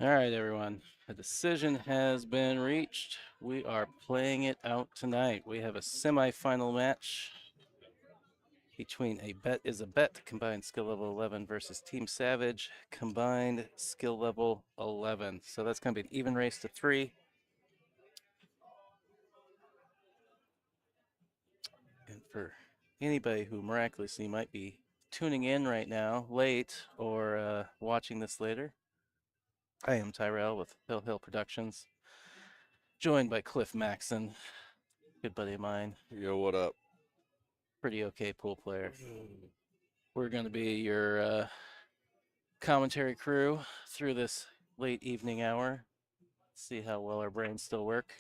All right, everyone. A decision has been reached. We are playing it out tonight. We have a semifinal match between a bet combined skill level 11 versus Team Savage combined skill level 11. So that's going to be an even race to 3. And for anybody who miraculously might be tuning in right now, late, or watching this later, I am Tyrell with Hill Hill Productions, joined by Cliff Maxon, good buddy of mine, Yo, what up? pretty okay pool player. We're going to be your commentary crew through this late evening hour. See how well our brains still work.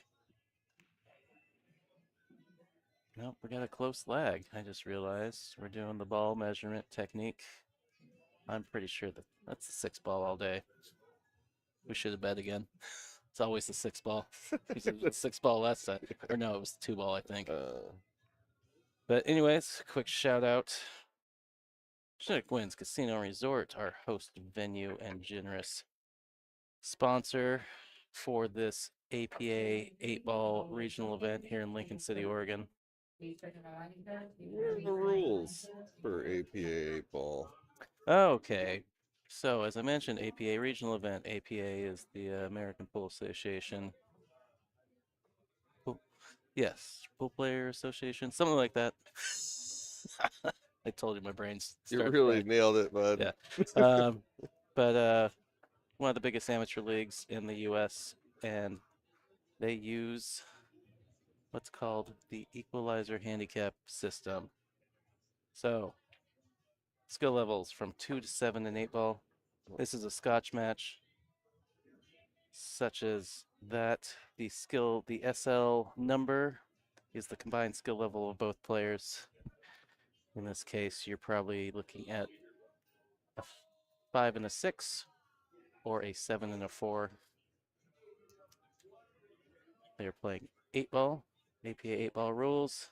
Nope, we got a close lag. I just realized we're doing the ball measurement technique. I'm pretty sure that's the 6 ball all day. We should have bet again. It's always the 6 ball. He said the 6 ball last time. Or no, it was the 2 ball, I think. But anyways, quick shout out. Chinook Wins Casino and Resort, our host venue and generous sponsor for this APA 8-ball regional event here in Lincoln City, Oregon. What are the rules for APA 8 ball? Okay. So, as I mentioned, APA regional event. APA is the American Pool Association. Pool, yes, Pool Player Association, something like that. I told you my brain's You starting to really fry. nailed it, bud. Yeah. Um, but one of the biggest amateur leagues in the U.S., and they use what's called the equalizer handicap system. So, skill levels from 2 to 7 in 8-ball. This is a Scotch match, such as that. The SL number is the combined skill level of both players. In this case, you're probably looking at a 5 and a 6 or a 7 and a 4. They're playing 8-ball, APA 8-ball rules.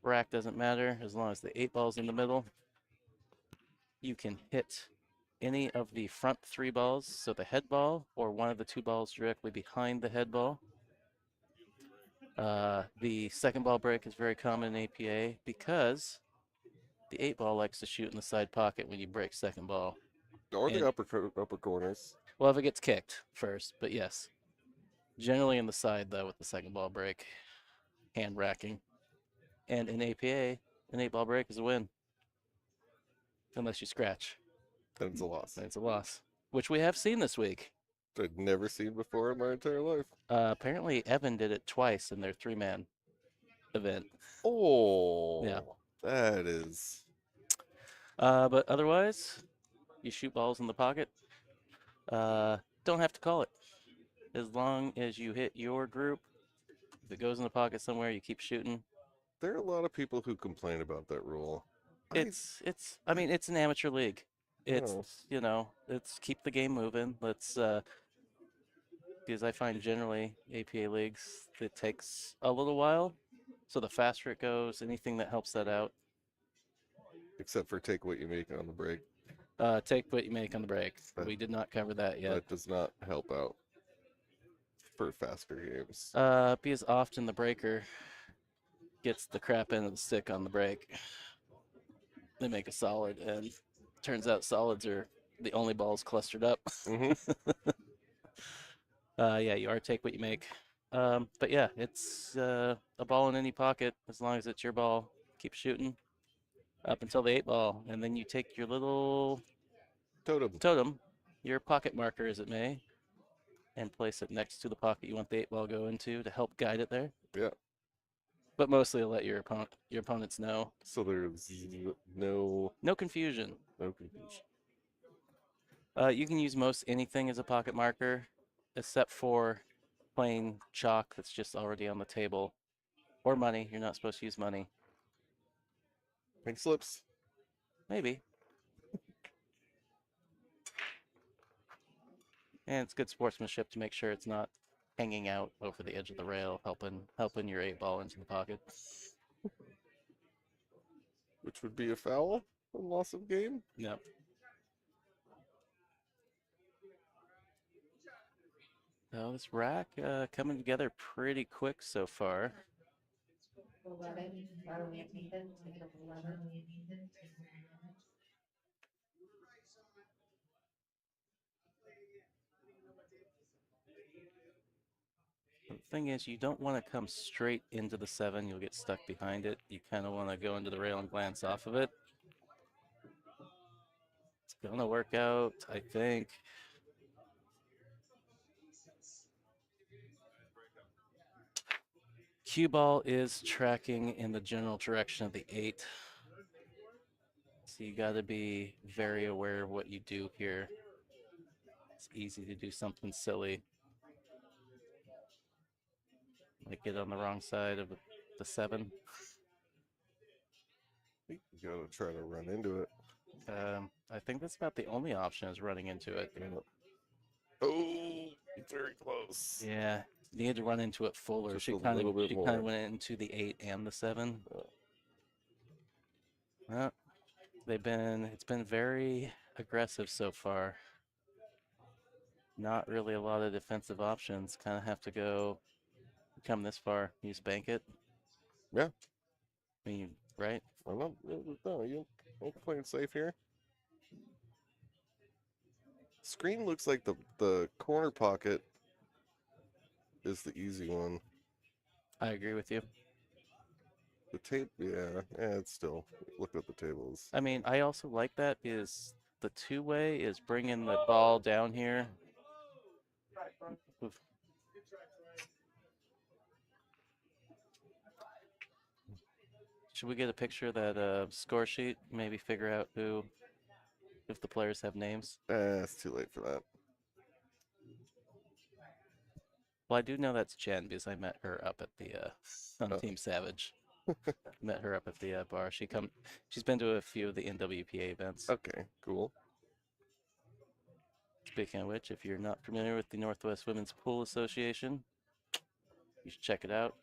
Rack doesn't matter as long as the 8-ball's in the middle. You can hit any of the front 3 balls, so the head ball or one of the 2 balls directly behind the head ball. The second ball break is very common in APA because the 8-ball likes to shoot in the side pocket when you break second ball. Or And the upper corners. well, if it gets kicked first, but yes, generally in the side though with the second ball break, hand racking. And in APA, an 8-ball break is a win unless you scratch. Then it's a loss. Then it's a loss, which we have seen this week. I'd never seen before in my entire life. Apparently, Evan did it twice in their 3-man event. Yeah. Oh, that is. But otherwise, you shoot balls in the pocket. Don't have to call it. As long as you hit your group, if it goes in the pocket somewhere, you keep shooting. There are a lot of people who complain about that rule. I, I mean, it's an amateur league. It's, oh, it's keep the game moving. Because I find generally APA leagues, it takes a little while. So the faster it goes, anything that helps that out. except for take what you make on the break. Take what you make on the break. That, We did not cover that yet. that does not help out for faster games. Because often the breaker gets the crap end of the stick on the break. They make a solid, and turns out solids are the only balls clustered up. Mm-hmm. Yeah, you are take what you make. But yeah, it's a ball in any pocket as long as it's your ball. Keep shooting up until the 8-ball, and then you take your little Totem. totem, your pocket marker as it may, and place it next to the pocket you want the 8-ball go into to help guide it there. Yeah. But mostly let your opponents know. So there's no No confusion. no confusion. You can use most anything as a pocket marker, except for plain chalk that's just already on the table, or money. You're not supposed to use money. Pink slips. Maybe. And it's good sportsmanship to make sure it's not hanging out over the edge of the rail, helping your 8-ball into the pocket. Which would be a foul and loss of game. Yep. So this rack coming together pretty quick so far. The thing is, you don't want to come straight into the 7. You'll get stuck behind it. You kind of want to go into the rail and glance off of it. It's going to work out, I think. Cue ball is tracking in the general direction of the 8. So you got to be very aware of what you do here. It's easy to do something silly, like get on the wrong side of the 7. You gotta try to run into it. I think that's about the only option is running into it. Yeah. Oh, very close. Yeah, needed to run into it fuller. Just She a kind of little bit she kind more. of went into the 8 and the 7. Well, it's been very aggressive so far. Not really a lot of defensive options. Kind of have to come this far. Use bank it. Yeah. I mean, right? I'm not, no, you ain't playing safe here. Screen looks like the corner pocket is the easy one. I agree with you. The tape, yeah, it's still, look at the tables. I mean, I also like that because the two-way is bringing the ball down here. Oof. Should we get a picture of that score sheet? Maybe figure out if the players have names. It's too late for that. Well, I do know that's Jen because I met her up at the on Oh, Team Savage. Met her up at the bar. She's been to a few of the NWPA events. okay, cool. Speaking of which, if you're not familiar with the Northwest Women's Pool Association, you should check it out.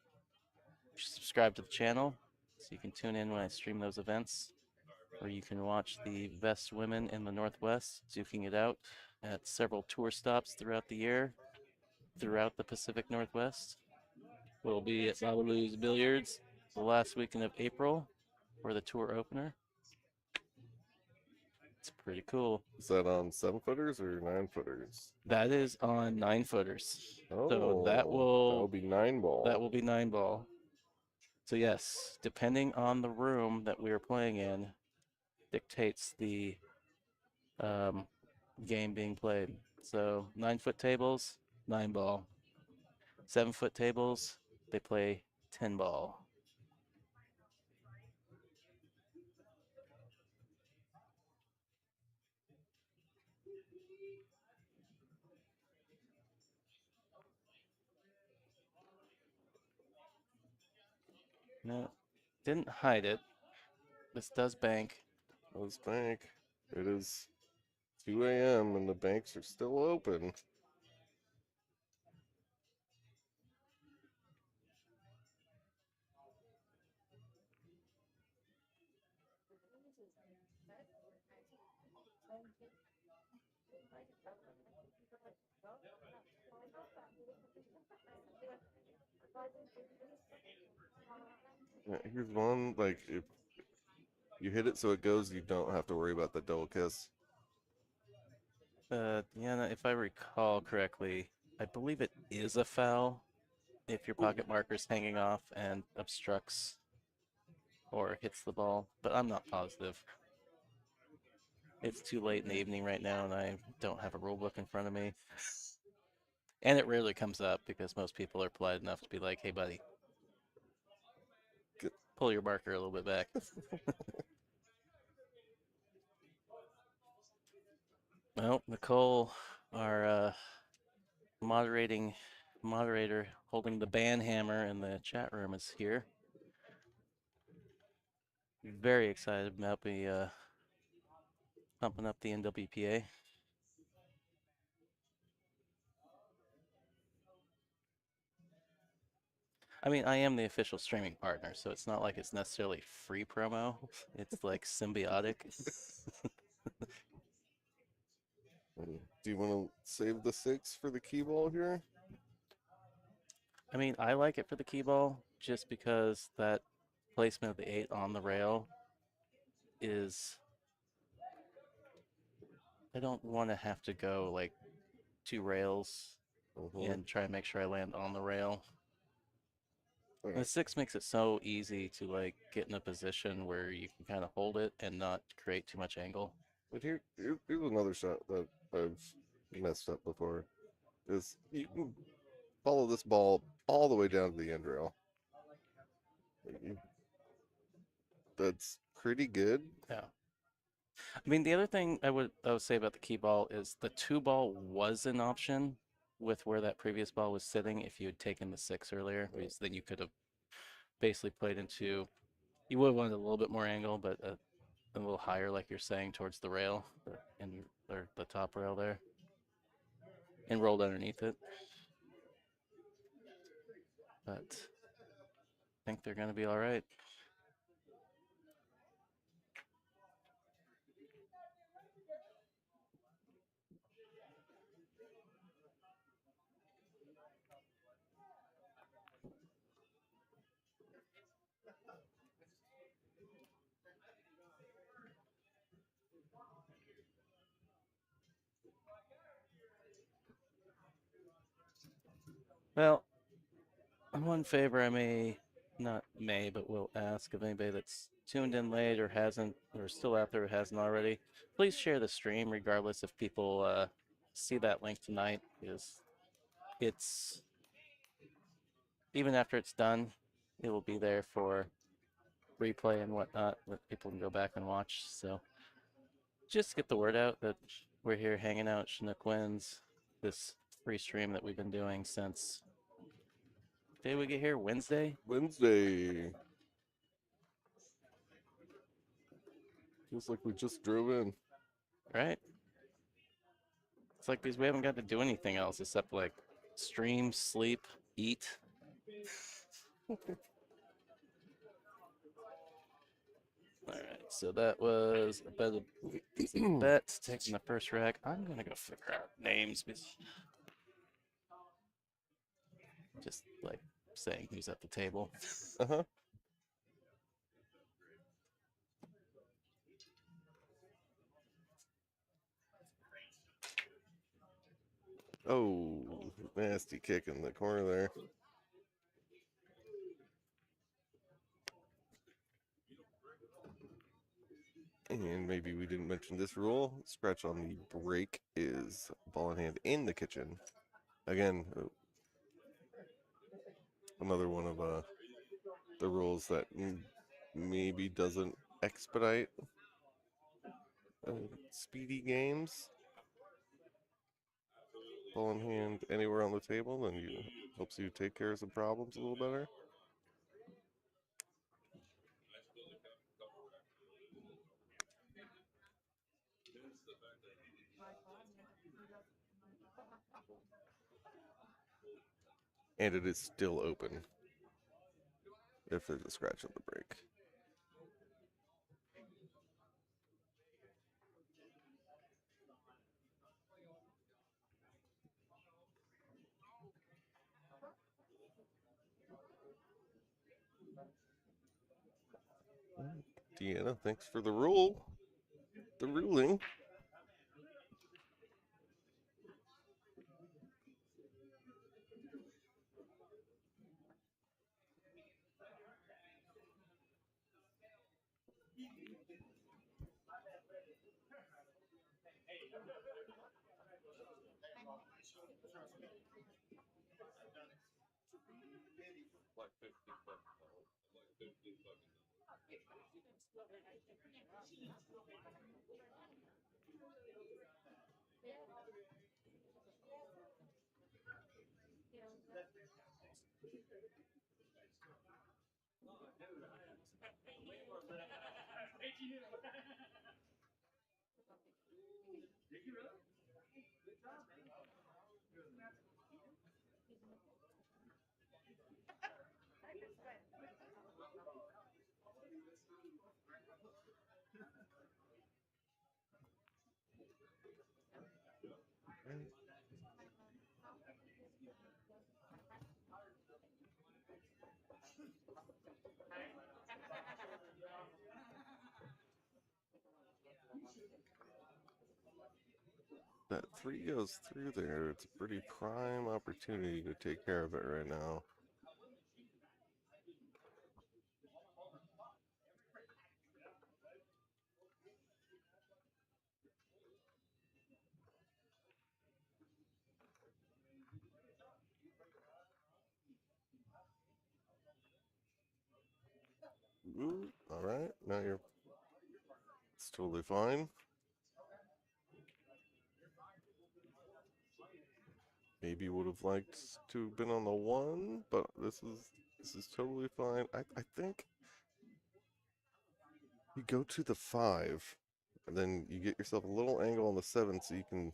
You should subscribe to the channel so you can tune in when I stream those events, or you can watch the best women in the Northwest duking it out at several tour stops throughout the year, throughout the Pacific Northwest. We'll be at Babalu's Billiards the last weekend of April for the tour opener. It's pretty cool. Is that on 7-footers or 9-footers? That is on 9-footers. So Oh, that'll be 9-ball. be 9-ball. So yes, depending on the room that we are playing in, dictates the um, game being played. So 9-foot tables, 9-ball. 7-foot tables, they play 10-ball. No, didn't hide it. This does bank. Let's bank. It is 2 a.m. and the banks are still open. Yeah, here's one, like, if you hit it so it goes, you don't have to worry about the double kiss. Yeah, if I recall correctly, I believe it is a foul if your pocket marker's hanging off and obstructs or hits the ball, but I'm not positive. It's too late in the evening right now, and I don't have a rule book in front of me. And it rarely comes up because most people are polite enough to be like, hey, buddy, Good. pull your marker a little bit back. Well, Nicole, our moderator holding the band hammer in the chat room, is here. Very excited about me pumping up the NWPA. I mean, I am the official streaming partner, so it's not like it's necessarily free promo. It's like symbiotic. Do you want to save the 6 for the key ball here? I mean, I like it for the key ball just because that placement of the 8 on the rail is, I don't want to have to go like 2 rails Mm-hmm. and try and make sure I land on the rail. All The right. 6 makes it so easy to like get in a position where you can kind of hold it and not create too much angle. But here's another shot that I've messed up before. Is you can follow this ball all the way down to the end rail. You- That's pretty good. Yeah. I mean, the other thing I would say about the key ball is the 2 ball was an option with where that previous ball was sitting if you had taken the 6 earlier, because then you could have basically played into, you would have wanted a little bit more angle, but a little higher, like you're saying, towards the rail or the top rail there, and rolled underneath it. But I think they're going to be all right. Well, one favor I may, not may, but will ask of anybody that's tuned in late or hasn't, or still out there who hasn't already, please share the stream regardless if people see that link tonight, because it's, even after it's done, it will be there for replay and whatnot that people can go back and watch. So just get the word out that we're here hanging out, Chinook Wins, this free stream that we've been doing since, did we get here? Wednesday? Wednesday. Feels like we just drove in. Right? It's like because we haven't got to do anything else except like stream, sleep, eat. All right, so that was a bet. Bet taking the first rack. I'm gonna go figure out names because just like saying who's at the table. Uh-huh. Oh, nasty kick in the corner there. And maybe we didn't mention this rule. Scratch on the break is ball in hand in the kitchen. Again, another one of the rules that maybe doesn't expedite speedy games. Ball in hand anywhere on the table, then you helps you take care of some problems a little better. And it is still open if there's a scratch on the break. Deanna, thanks for the rule. The ruling. 3 goes through there, it's a pretty prime opportunity to take care of it right now. Ooh, all right, now you're. It's totally fine. Maybe would have liked to have been on the 1, but this is totally fine. I think you go to the 5, and then you get yourself a little angle on the 7 so you can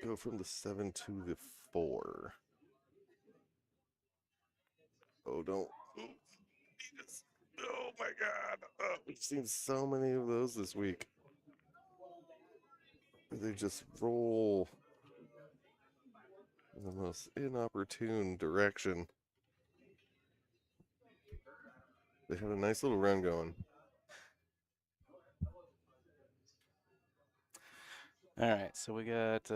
go from the 7 to the 4. Oh, don't. Oh my God. Oh, we've seen so many of those this week. They just roll in the most inopportune direction. They had a nice little run going. All right, so we got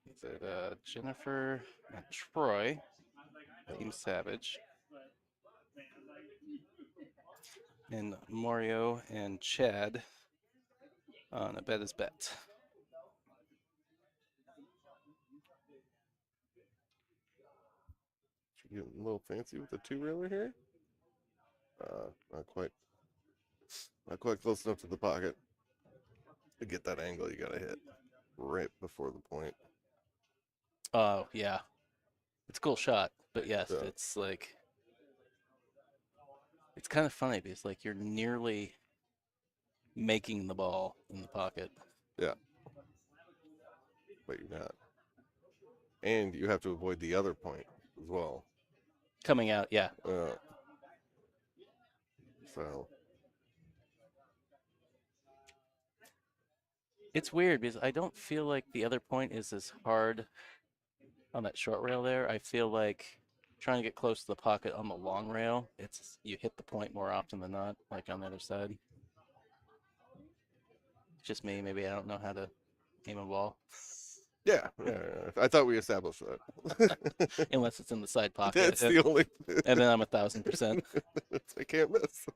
is it Jennifer and Troy, Team Savage, and Mario and Chad on a bet is bet. You're getting a little fancy with the 2-railer here. Not quite. Not quite close enough to the pocket. To get that angle, you gotta hit right before the point. Oh yeah, it's a cool shot, but yes, Yeah. it's like it's kind of funny because like you're nearly making the ball in the pocket. Yeah. But you're not. And you have to avoid the other point as well. Coming out, yeah. So It's weird because I don't feel like the other point is as hard on that short rail there. I feel like trying to get close to the pocket on the long rail, it's you hit the point more often than not, like on the other side. It's just me. Maybe I don't know how to aim a ball yeah. I thought we established that. unless it's in the side pocket, That's the only. and then I'm 1,000%. I can't miss.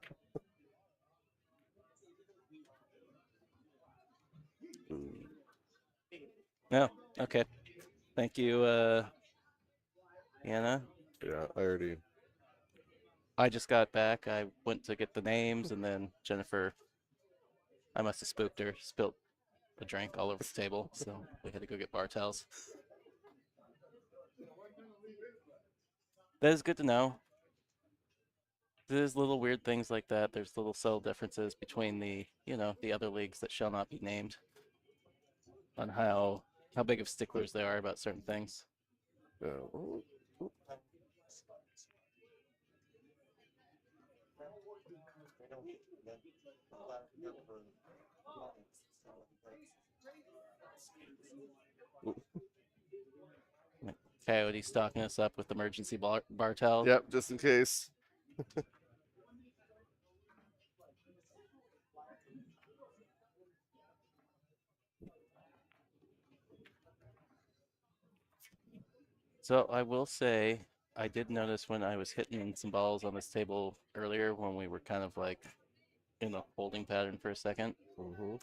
No, okay. Thank you, Anna. Yeah, I already. I just got back. I went to get the names, and then Jennifer, I must have spooked her, spilled a drink all over the table, so we had to go get bar towels. That is good to know. There's little weird things like that. There's little subtle differences between the other leagues that shall not be named on how big of sticklers they are about certain things. Oh, Coyote stocking us up with emergency bar towel. yep, just in case. So I will say, I did notice when I was hitting some balls on this table earlier when we were kind of like in a holding pattern for a second. Mm-hmm.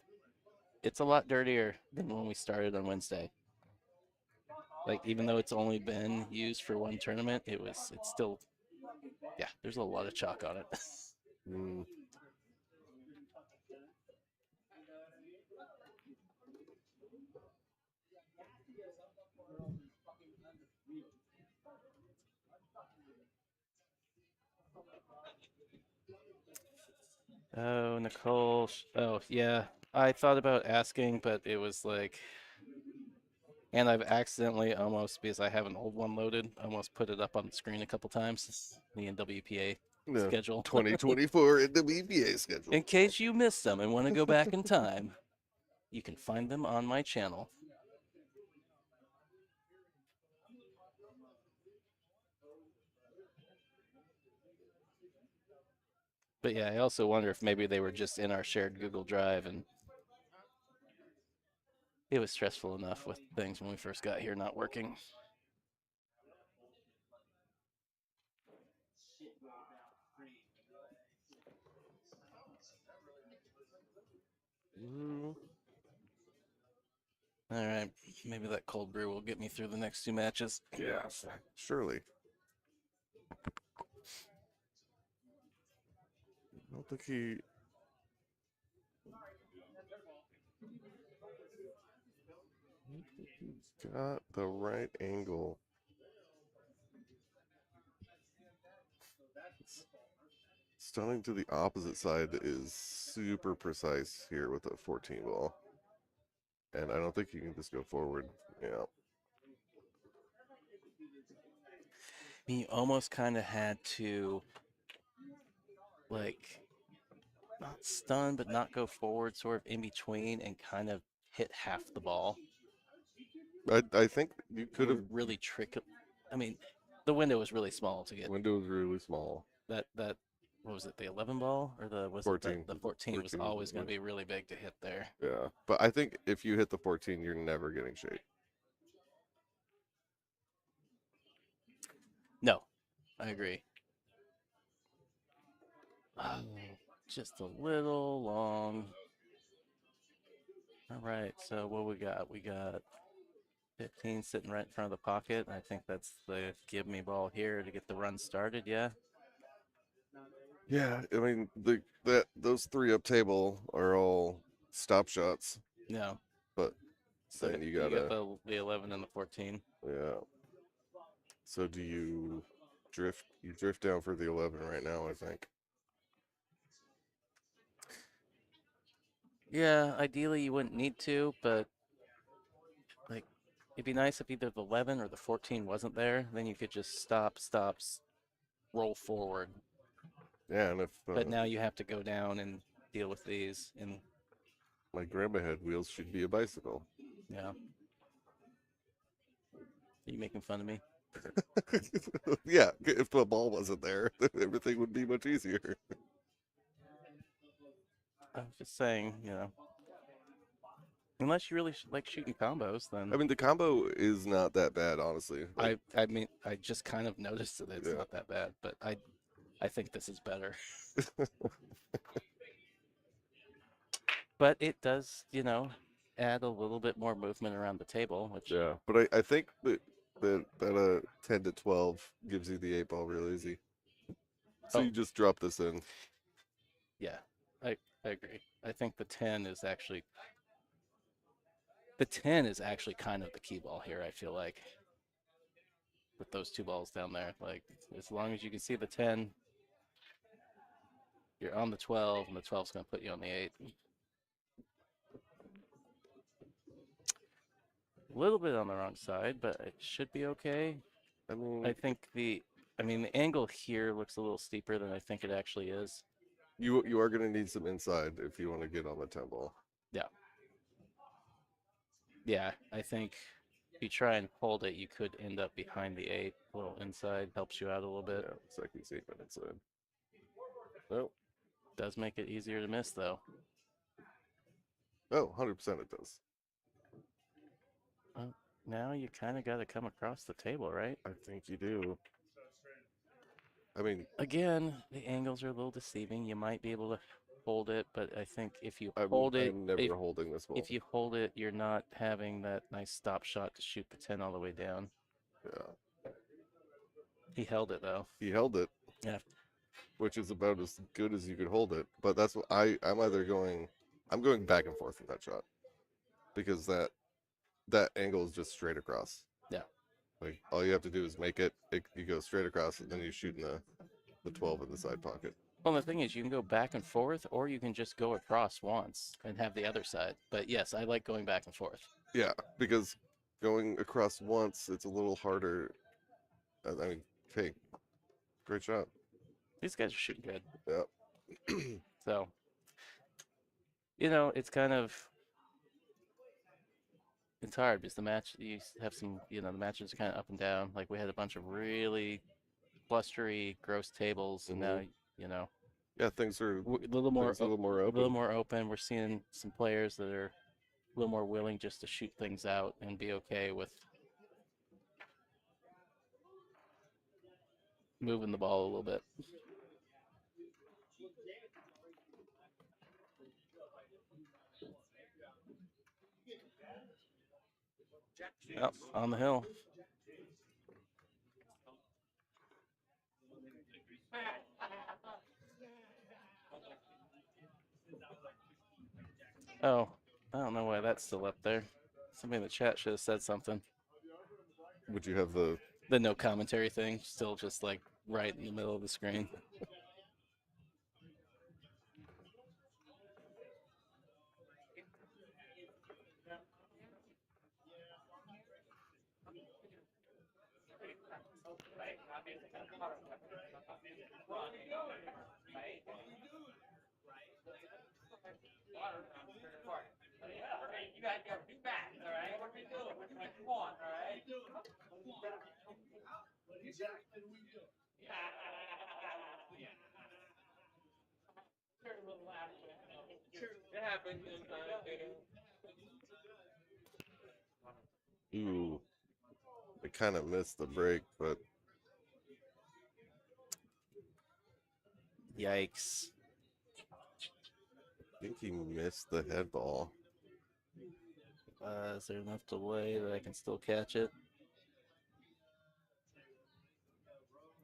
It's a lot dirtier than when we started on Wednesday. Like even though it's only been used for one tournament, it's still, yeah, there's a lot of chalk on it. Mm. Oh, Nicole. Oh, yeah. I thought about asking, but it was like, and I've accidentally almost, because I have an old one loaded, almost put it up on the screen a couple times. The NWPA The schedule. 2024 NWPA schedule. In case you missed them and want to go back in time, you can find them on my channel. But yeah, I also wonder if maybe they were just in our shared Google Drive and it was stressful enough with things when we first got here not working. Mm, All right, maybe that cold brew will get me through the next two matches. yes, surely. I don't think he's got the right angle. Stunning to the opposite side is super precise here with a 14 ball. And I don't think you can just go forward. Yeah. I mean, you almost kind of had to like not stun, but not go forward, sort of in between, and kind of hit half the ball. I think you could have. Were really tricky. I mean, the window was really small to get Window is really small. that. What was it? The 11 ball or the was it 14. the 14 was 14. always going to be really big to hit there. Yeah. But I think if you hit the 14, you're never getting shade. No, I agree. Oh, just a little long. All right, so what we got? We got 15 sitting right in front of the pocket. I think that's the give me ball here to get the run started. Yeah. Yeah. I mean, those three up table are all stop shots. No. But So then you you got gotta, the 11 and the 14. yeah. So do you drift? You drift down for the 11 right now, I think. Yeah, ideally you wouldn't need to, but like it'd be nice if either the 11 or the 14 wasn't there. Then you could just roll forward. Yeah, and if But now you have to go down and deal with these. And my grandma had wheels, she'd be a bicycle. yeah, are you making fun of me? Yeah, if the ball wasn't there, everything would be much easier. I'm just saying, unless you really like shooting combos, I then mean, the combo is not that bad, honestly. Like, I mean, I just kind of noticed that it's yeah, not that bad, but I think this is better. But it does, add a little bit more movement around the table, which yeah. But I think that 10 to 12 gives you the 8 ball real easy. So oh you just drop this in. yeah, I agree. I think the 10 is actually kind of the key ball here. I feel like with those two balls down there, like as long as you can see the 10, you're on the 12, and the 12's going to put you on the 8. A little bit on the wrong side, but it should be okay. I mean, I mean the angle here looks a little steeper than I think it actually is. you are gonna need some inside if you want to get on the 10 ball. Yeah. Yeah, I think if you try and hold it, you could end up behind the 8. A little inside helps you out a little bit. Yeah, second statement inside. No. Does make it easier to miss, though. Oh, 100% it does. Well, now you kind of got to come across the table, right? I think you do. I mean, Again, the angles are a little deceiving. You might be able to hold it, but I think if you I'm hold it, I'm never holding this ball. if you hold it, you're not having that nice stop shot to shoot the 10 all the way down. Yeah. He held it though. He held it, Yeah. which is about as good as you could hold it. But that's what I'm going back and forth with that shot because that angle is just straight across. Yeah. Like all you have to do is make it you go straight across and then you shoot in the 12 in the side pocket. Well, the thing is, you can go back and forth, or you can just go across once and have the other side. But yes, I like going back and forth. Yeah, because going across once, it's a little harder. I mean, hey, great shot. These guys are shooting good. Yeah. So, it's kind of it's hard because the match you have some, the matches are kind of up and down. Like we had a bunch of really blustery, gross tables, and now, Mhm. you know, Yeah, things are A little more, things are a little more a little open. more open. We're seeing some players that are a little more willing just to shoot things out and be okay with moving the ball a little bit. Yep, on the hill. Oh, I don't know why that's still up there. Somebody in the chat should have said something. Would you have the The no commentary thing still just like right in the middle of the screen. ooh? I kind of missed the break, but Yikes. I think he missed the head ball. Is there enough delay that I can still catch it?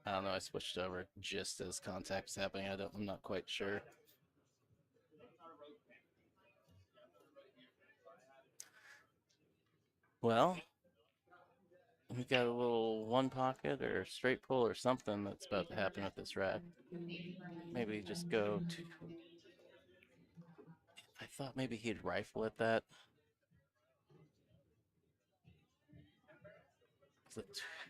I don't know. I switched over just as contact was happening. I'm not quite sure. Well, we got a little one pocket or straight pull or something that's about to happen with this rack. Maybe just go to. I thought maybe he'd rifle at that. The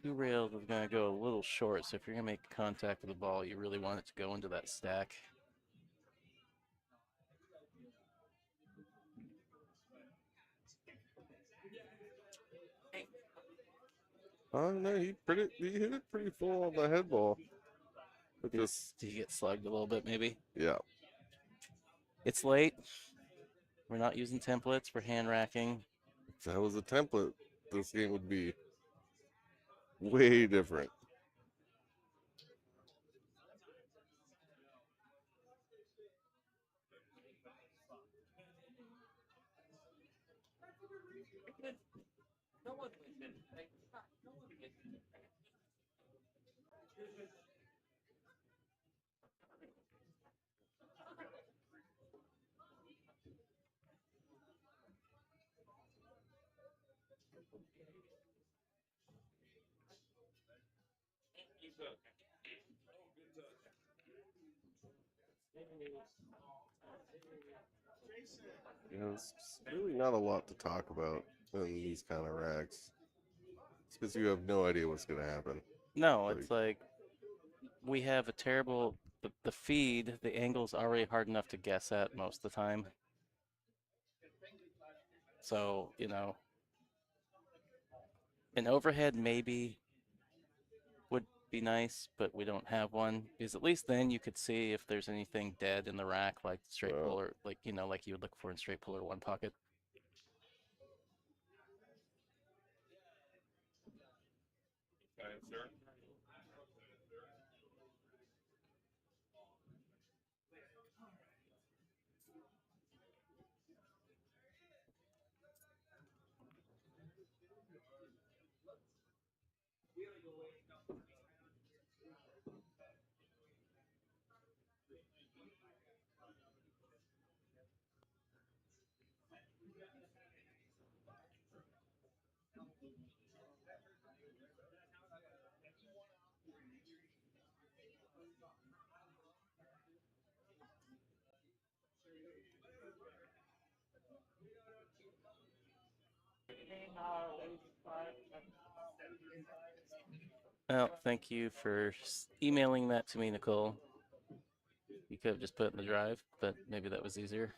two rails is going to go a little short, so if you're going to make contact with the ball, you really want it to go into that stack. Oh no, he hit it pretty full on the head ball. It just Did you get slugged a little bit, maybe? yeah. It's late. We're not using templates for hand racking. If that was a template, this game would be way different. You know, it's really not a lot to talk about in these kind of racks. It's because you have no idea what's going to happen. No, Like, it's like we have a terrible the feed, the angle's already hard enough to guess at most of the time. So, an overhead maybe would be nice, but we don't have one. Because at least then you could see if there's anything dead in the rack, like straight well, pull or like you would look for in straight pull or one pocket. Well, thank you for emailing that to me, Nicole. You could have just put it in the drive, but maybe that was easier.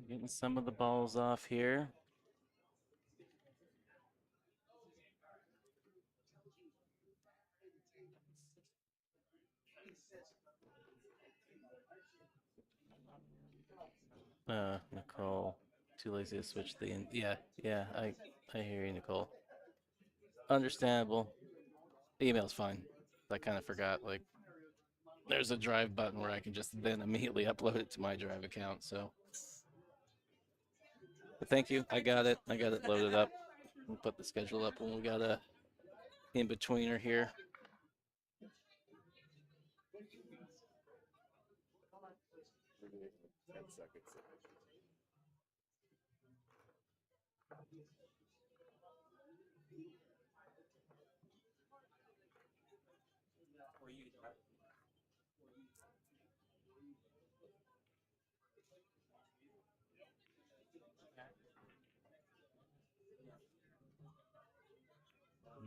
Getting some of the balls off here. Nicole, too lazy to switch the in. Yeah, yeah, I hear you, Nicole. Understandable. The email's fine. I kind of forgot, like, there's a drive button where I can just then immediately upload it to my drive account, so. But thank you, I got it loaded up. We'll put the schedule up when we got a in-betweener here. 10 seconds.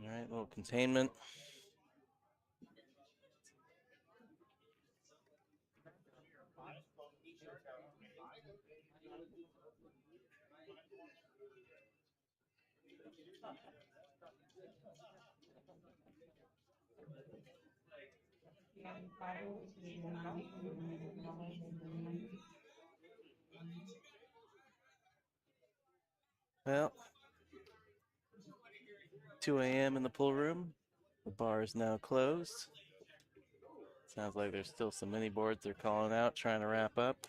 All right, little containment. Well, 2 a.m. in the pool room. The bar is now closed. Sounds like there's still some mini boards they're calling out, trying to wrap up.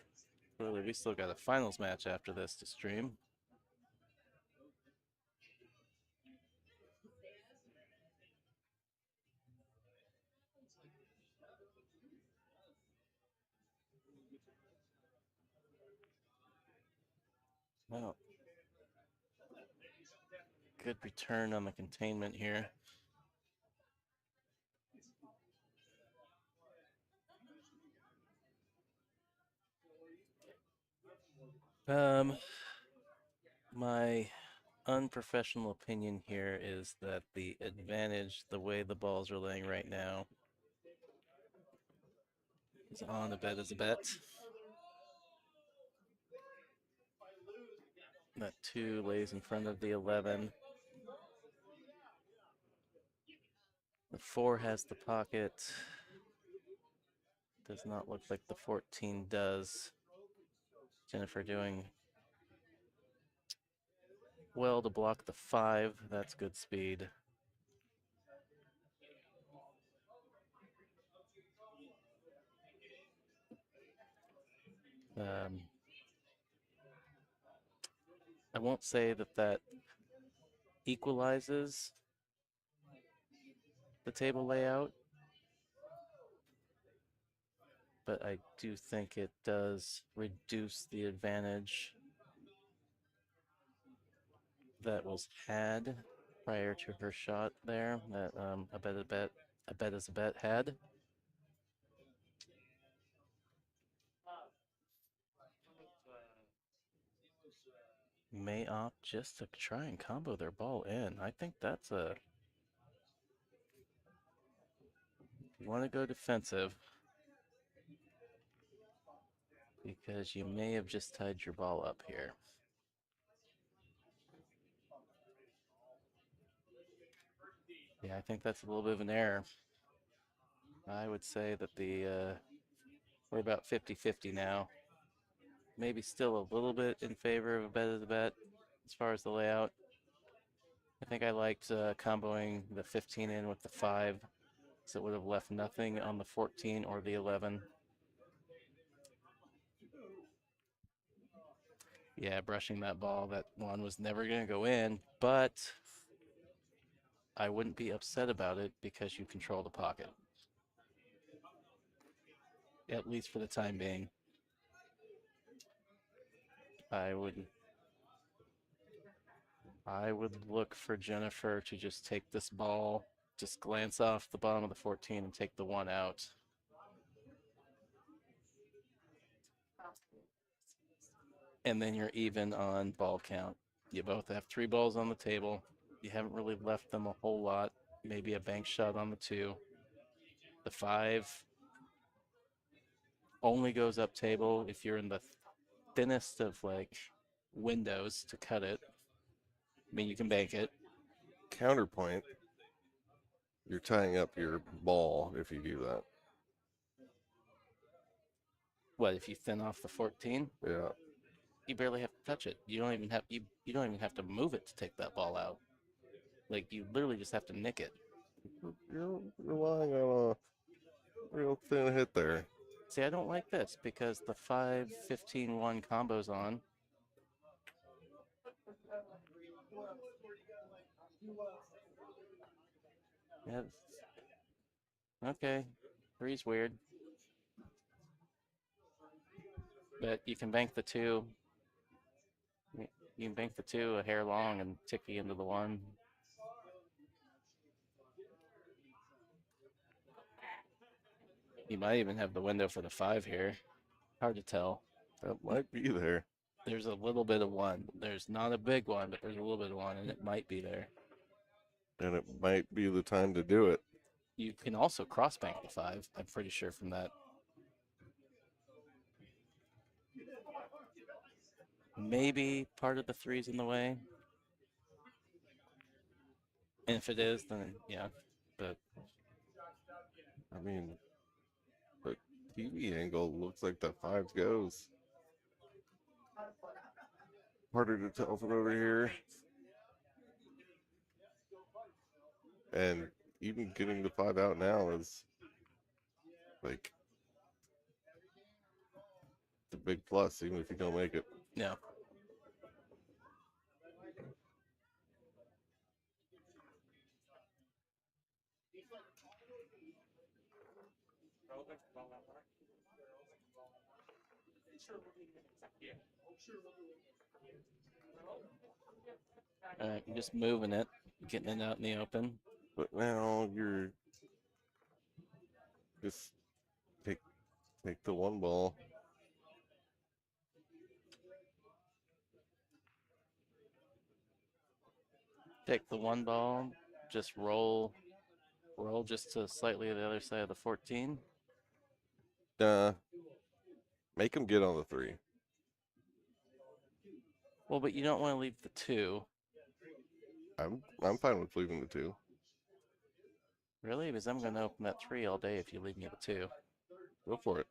Clearly, we still got a finals match after this to stream. Well, good return on the containment here. My unprofessional opinion here is that the advantage, the way the balls are laying right now, is on a bet as a bet. That 2 lays in front of the 11. The 4 has the pocket. Does not look like the 14 does. Jennifer doing well to block the 5. That's good speed. I won't say that equalizes the table layout, but I do think it does reduce the advantage that was had prior to her shot there that a bet as a bet had. May opt just to try and combo their ball in. I think that's a. If you want to go defensive, because you may have just tied your ball up here. Yeah, I think that's a little bit of an error. I would say that we're about 50-50 now. Maybe still a little bit in favor of a bet of the bet as far as the layout. I think I liked comboing the 15 in with the 5, so it would have left nothing on the 14 or the 11. Yeah, brushing that ball, that one was never going to go in, but I wouldn't be upset about it because you control the pocket, at least for the time being. I would I would look for Jennifer to just take this ball, just glance off the bottom of the 14 and take the 1 out. And then you're even on ball count. You both have 3 balls on the table. You haven't really left them a whole lot. Maybe a bank shot on the 2. The 5 only goes up table if you're in the thinnest of like windows to cut it. I mean, you can bank it. Counterpoint, you're tying up your ball if you do that. What if you thin off the 14? Yeah. You barely have to touch it. You don't even have to move it to take that ball out. Like you literally just have to nick it. You're relying on a real thin hit there. See, I don't like this because the 5, 15, 1 combo's on. Yeah. Okay. 3's weird. But you can bank the 2. You can bank the 2 a hair long and tick you into the 1. You might even have the window for the 5 here. Hard to tell. That might be there. There's a little bit of 1. There's not a big one, but there's a little bit of 1, and it might be there. And it might be the time to do it. You can also cross bank the 5, I'm pretty sure from that. Maybe part of the 3's in the way. And if it is, then yeah. But I mean, the TV angle looks like the 5 goes. Harder to tell from over here. And even getting the 5 out now is like the big plus, even if you don't make it. no. All right, you're just moving it, getting it out in the open. But now you're just take the 1 ball. Take the 1 ball, just roll just to slightly the other side of the 14. Make him get on the 3. Well, but you don't want to leave the 2. I'm fine with leaving the 2. Really? Because I'm going to open that 3 all day if you leave me the 2. Go for it.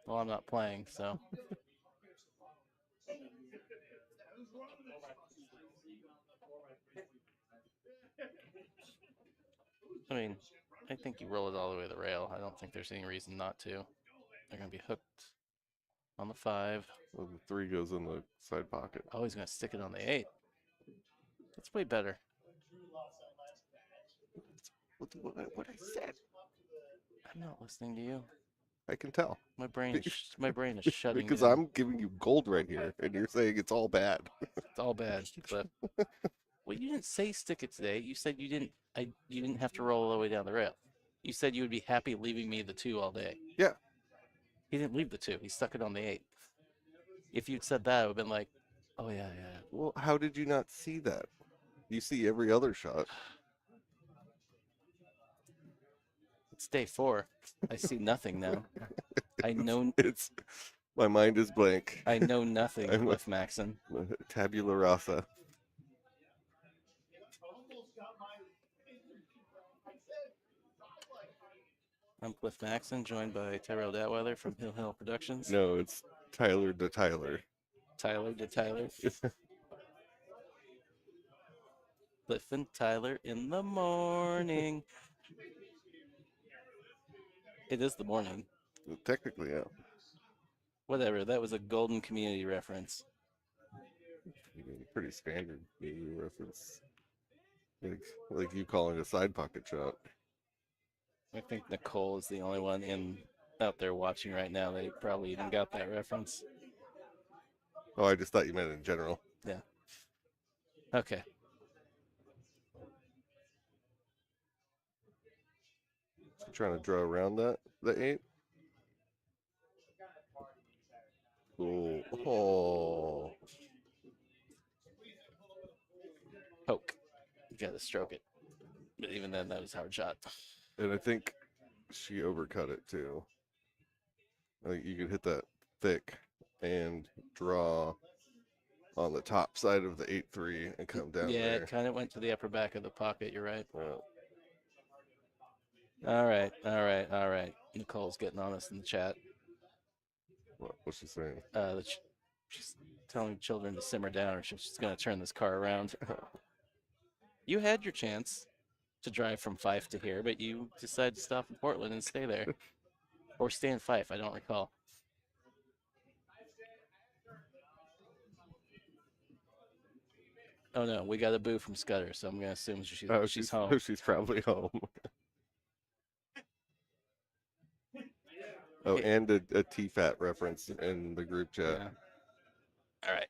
Well, I'm not playing, so. I mean, I think you roll it all the way to the rail. I don't think there's any reason not to. They're going to be hooked on the 5. Well, the 3 goes in the side pocket. Oh, he's going to stick it on the 8. That's way better. What I said? I'm not listening to you. I can tell. My brain is shutting because down. I'm giving you gold right here, and you're saying it's all bad. It's all bad, Cliff. Well, you didn't say stick it today. You said you didn't have to roll all the way down the rail. You said you would be happy leaving me the 2 all day. Yeah. He didn't leave the 2. He stuck it on the 8. If you'd said that, I would have been like, oh yeah. Well, how did you not see that? You see every other shot. It's day 4. I see nothing now. I know It's my mind is blank. I know nothing, I'm Cliff Maxon. tabula rasa. I'm Cliff Maxon, joined by Tyrell Datweiler from Hill Hill Productions. No, it's Tyler to Tyler. Tyler to Tyler. Cliff and Tyler in the morning. It is the morning. Technically, yeah. Whatever, that was a golden community reference. Pretty standard movie reference. Like you calling a side pocket shot. I think Nicole is the only one out there watching right now that probably even got that reference. Oh, I just thought you meant in general. Yeah. Okay. Trying to draw around the 8. Cool. Oh. Poke. You gotta stroke it. But even then, that was a hard shot. And I think she overcut it too. I think you could hit that thick and draw on the top side of the 8-3 and come down Yeah, there. it kind of went to the upper back of the pocket. You're right. Yeah. All right, all right, all right. Nicole's getting on us in the chat. What's she saying? She's telling children to simmer down, or she's going to turn this car around. You had your chance to drive from Fife to here, but you decided to stop in Portland and stay there, or stay in Fife. I don't recall. Oh no, we got a boo from Scudder, so I'm going to assume she's home. She's probably home. Oh, and a TFAT reference in the group chat. Yeah. All right.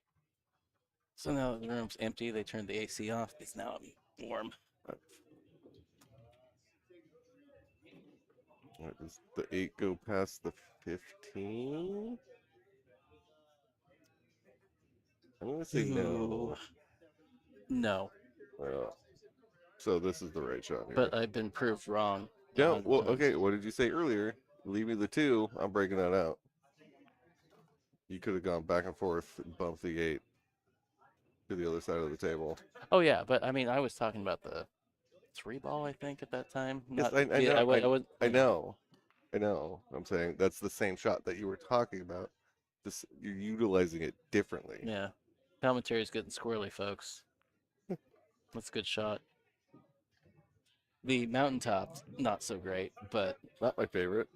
So now that the room's empty, they turned the AC off. It's now warm. Right, does the 8 go past the 15? I'm gonna say no. No. So this is the right shot here. But I've been proved wrong. No, well, okay, what did you say earlier? Leave me the 2. I'm breaking that out. You could have gone back and forth and bumped the 8 to the other side of the table. Oh yeah, but I mean, I was talking about the 3 ball, I think, at that time. Yes, Not, I know. I know. I'm saying that's the same shot that you were talking about. Just you're utilizing it differently. Yeah. Commentary's getting squirrely, folks. That's a good shot. The mountaintop, not so great, but Not my favorite.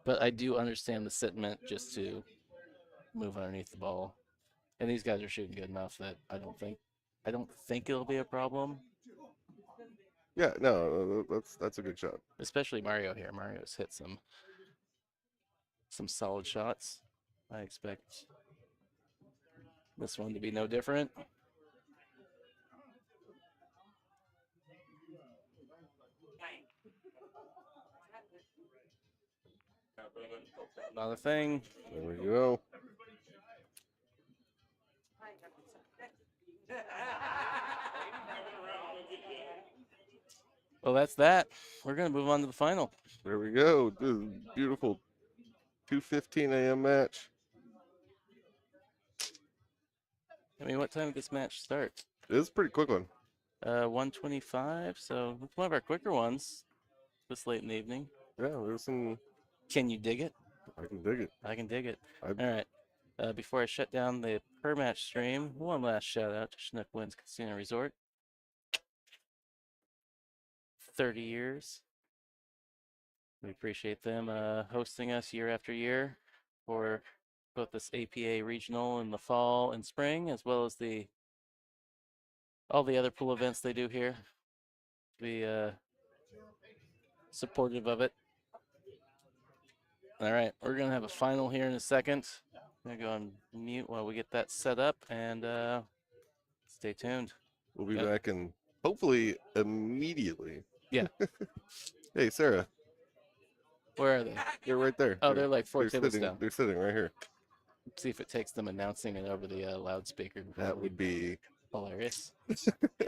I do understand the sentiment just to move underneath the ball. And these guys are shooting good enough that I don't think it'll be a problem. Yeah, no, that's a good shot. Especially Mario here. Mario's hit some solid shots. I expect this one to be no different. Not a thing. There we go. Well, that's that. We're going to move on to the final. There we go. This is a beautiful 2:15 a.m. match. I mean, what time did this match start? It is a pretty quick one. 1:25, so it's one of our quicker ones this late in the evening. Yeah, there's some. Can you dig it? I can dig it. I can dig it. All right. Before I shut down the per match stream, one last shout out to Chinook Winds Casino Resort. 30 years. We appreciate them hosting us year after year for both this APA regional in the fall and spring, as well as all the other pool events they do here. Be supportive of it. All right, we're gonna have a final here in a second. I'm gonna go on mute while we get that set up, and stay tuned. We'll be back in hopefully immediately. Yeah. Hey, Sarah. Where are they? They're right there. Oh, they're like 4 tables down. They're sitting right here. See if it takes them announcing it over the loudspeaker. That would be hilarious.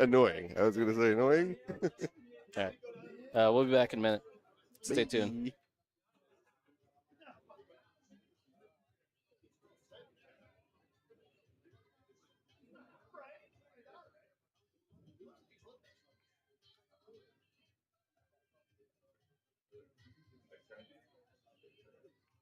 Annoying. I was going to say annoying. All right. We'll be back in a minute. Stay tuned. Bye.